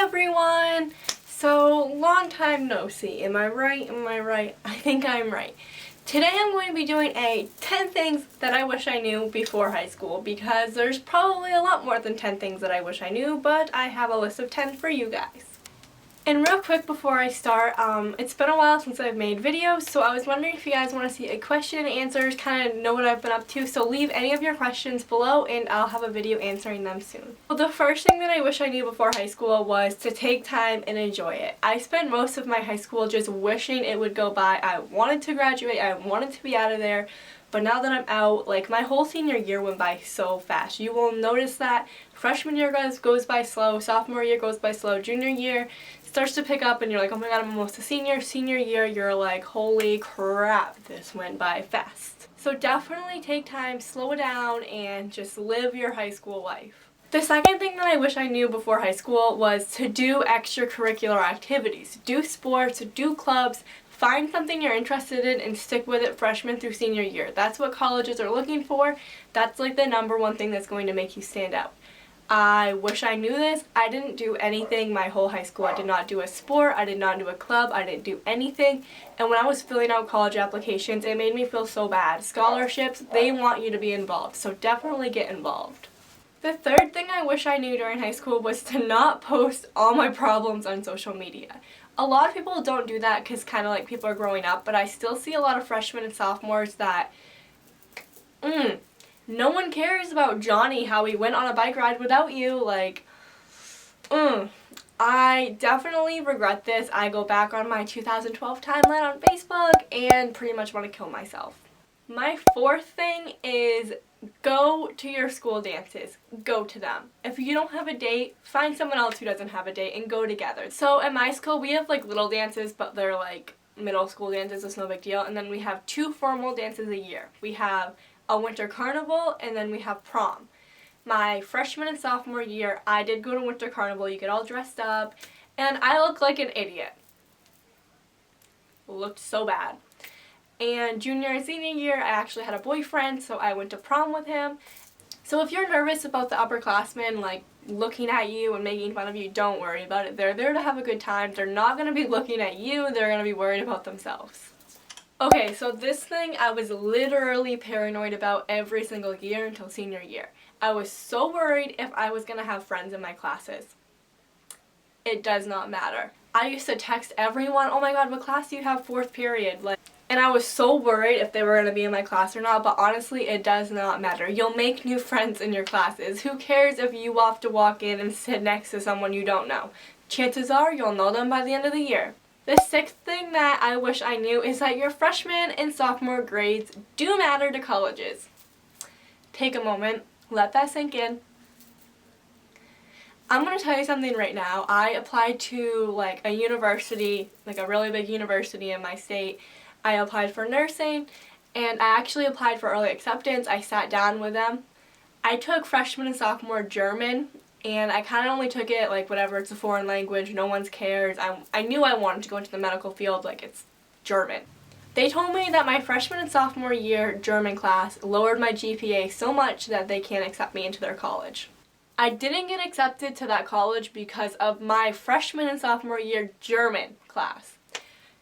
everyone! So, long time no see. Am I right? Am I right? I think I'm right. Today I'm going to be doing a 10 things that I wish I knew before high school because there's probably a lot more than 10 things that I wish I knew, but I have a list of 10 for you guys. And real quick before I start, it's been a while since I've made videos, so I was wondering if you guys want to see a question and answers, kind of know what I've been up to, so leave any of your questions below and I'll have a video answering them soon. Well, the first thing that I wish I knew before high school was to take time and enjoy it. I spent most of my high school just wishing it would go by. I wanted to graduate, I wanted to be out of there, but now that I'm out, like, my whole senior year went by so fast. You will notice that freshman year goes by slow, sophomore year goes by slow, junior year starts to pick up and you're like, oh my god, I'm almost a senior. Senior year, you're like, holy crap, this went by fast. So definitely take time, slow it down, and just live your high school life. The second thing that I wish I knew before high school was to do extracurricular activities. Do sports, do clubs, find something you're interested in and stick with it freshman through senior year. That's what colleges are looking for. That's like the #1 thing that's going to make you stand out. I wish I knew this. I didn't do anything my whole high school. I did not do a sport. I did not do a club. I didn't do anything. And when I was filling out college applications, it made me feel so bad. Scholarships, they want you to be involved, so definitely get involved. The third thing I wish I knew during high school was to not post all my problems on social media. A lot of people don't do that because kind of like people are growing up, but I still see a lot of freshmen and sophomores that, no one cares about Johnny, how he went on a bike ride without you, like, I definitely regret this. I go back on my 2012 timeline on Facebook and pretty much want to kill myself. My fourth thing is go to your school dances. Go to them. If you don't have a date, find someone else who doesn't have a date and go together. So at my school, we have like little dances, but they're like middle school dances, it's no big deal. And then we have 2 formal dances a year. We have a winter carnival, and then we have prom. My freshman and sophomore year, I did go to winter carnival. You get all dressed up, and I looked like an idiot. Looked so bad. And junior and senior year, I actually had a boyfriend, so I went to prom with him. So if you're nervous about the upperclassmen, like, looking at you and making fun of you, don't worry about it. They're there to have a good time. They're not going to be looking at you. They're going to be worried about themselves. Okay, so this thing I was literally paranoid about every single year until senior year. I was so worried if I was going to have friends in my classes. It does not matter. I used to text everyone, oh my god, what class do you have 4th period? And I was so worried if they were going to be in my class or not, but honestly, it does not matter. You'll make new friends in your classes. Who cares if you have to walk in and sit next to someone you don't know? Chances are you'll know them by the end of the year. The 6th thing that I wish I knew is that your freshman and sophomore grades do matter to colleges. Take a moment, let that sink in. I'm going to tell you something right now. I applied to like a university, like a really big university in my state. I applied for nursing, and I actually applied for early acceptance. I sat down with them. I took freshman and sophomore German, and I kind of only took it like whatever, it's a foreign language, no one cares. I knew I wanted to go into the medical field, like it's German. They told me that my freshman and sophomore year German class lowered my GPA so much that they can't accept me into their college. I didn't get accepted to that college because of my freshman and sophomore year German class.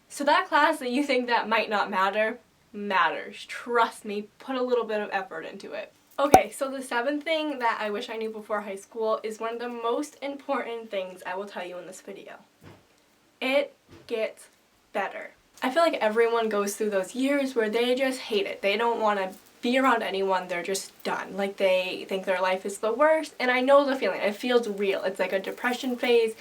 So that class that you think that might not matter, matters. Trust me, put a little bit of effort into it. Okay, so the 7th thing that I wish I knew before high school is one of the most important things I will tell you in this video. It gets better. I feel like everyone goes through those years where they just hate it. They don't want to be around anyone. They're just done. Like, they think their life is the worst, and I know the feeling. It feels real. It's like a depression phase.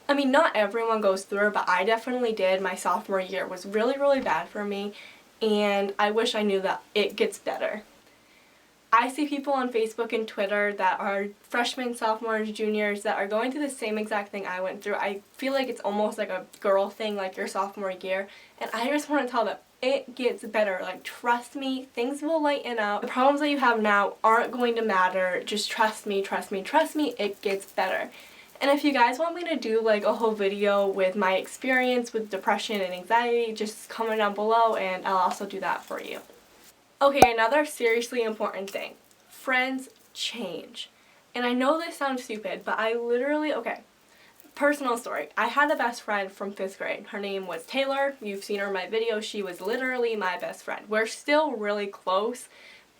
I mean, not everyone goes through it, but I definitely did. My sophomore year was really, really bad for me, and I wish I knew that it gets better. I see people on Facebook and Twitter that are freshmen, sophomores, juniors that are going through the same exact thing I went through. I feel like it's almost like a girl thing, like your sophomore year, and I just want to tell them, it gets better. Like, trust me, things will lighten up. The problems that you have now aren't going to matter. Just trust me, trust me, trust me, it gets better. And if you guys want me to do like a whole video with my experience with depression and anxiety, just comment down below and I'll also do that for you. Okay, another seriously important thing. Friends change. And I know this sounds stupid, but I literally, okay, Personal story. I had a best friend from 5th grade. Her name was Taylor. You've seen her in my video. She was literally my best friend. We're still really close,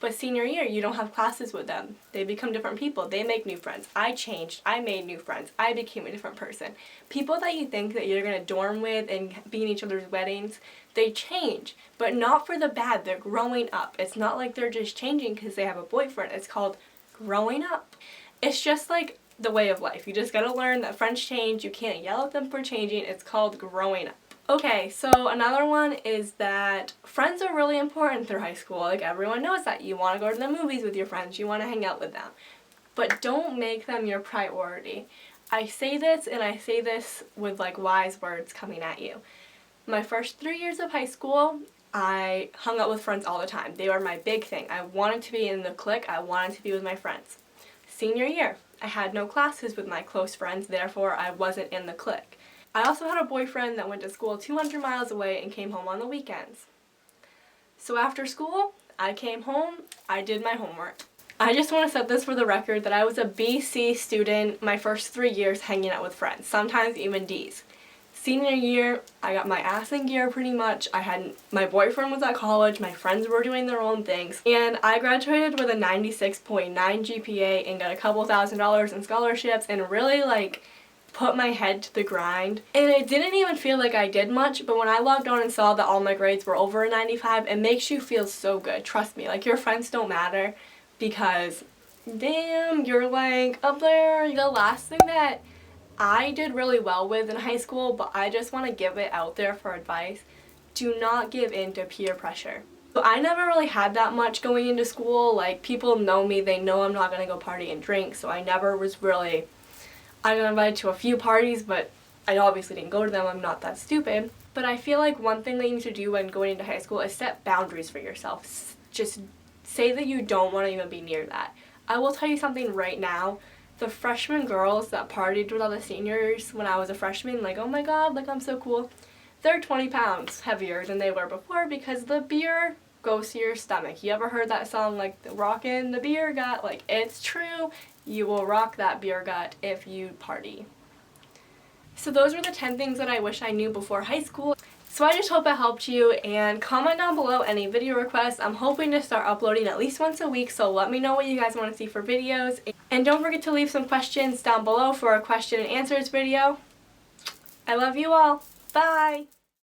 but senior year, you don't have classes with them. They become different people. They make new friends. I changed. I made new friends. I became a different person. People that you think that you're going to dorm with and be in each other's weddings, they change, but not for the bad. They're growing up. It's not like they're just changing because they have a boyfriend. It's called growing up. It's just like the way of life. You just gotta learn that friends change. You can't yell at them for changing. It's called growing up. Okay, so another one is that friends are really important through high school. Like, everyone knows that. You want to go to the movies with your friends. You want to hang out with them. But don't make them your priority. I say this, and I say this with like wise words coming at you. My first 3 years of high school, I hung out with friends all the time. They were my big thing. I wanted to be in the clique. I wanted to be with my friends. Senior year, I had no classes with my close friends, therefore I wasn't in the clique. I also had a boyfriend that went to school 200 miles away and came home on the weekends. So after school, I came home, I did my homework. I just want to set this for the record that I was a BC student my first 3 years hanging out with friends, sometimes even Ds. Senior year, I got my ass in gear pretty much. My boyfriend was at college, my friends were doing their own things, and I graduated with a 96.9 GPA and got a couple $1,000s in scholarships and really like put my head to the grind. And it didn't even feel like I did much, but when I logged on and saw that all my grades were over a 95, it makes you feel so good. Trust me, like, your friends don't matter because damn, you're like up there. The last thing that I did really well with in high school, but I just want to give it out there for advice. Do not give in to peer pressure. So I never really had that much going into school. Like, people know me, they know I'm not going to go party and drink, so I never was really, I got invited to a few parties, but I obviously didn't go to them. I'm not that stupid. But I feel like one thing that you need to do when going into high school is set boundaries for yourself. Just say that you don't want to even be near that. I will tell you something right now. The freshman girls that partied with all the seniors when I was a freshman, like, oh my god, like, I'm so cool, they're 20 pounds heavier than they were before because the beer goes to your stomach. You ever heard that song, like, rockin' the beer gut? Like, it's true. You will rock that beer gut if you party. So those were the 10 things that I wish I knew before high school. So I just hope it helped you, and comment down below any video requests. I'm hoping to start uploading at least once a week, so let me know what you guys want to see for videos. And don't forget to leave some questions down below for a question and answers video. I love you all. Bye!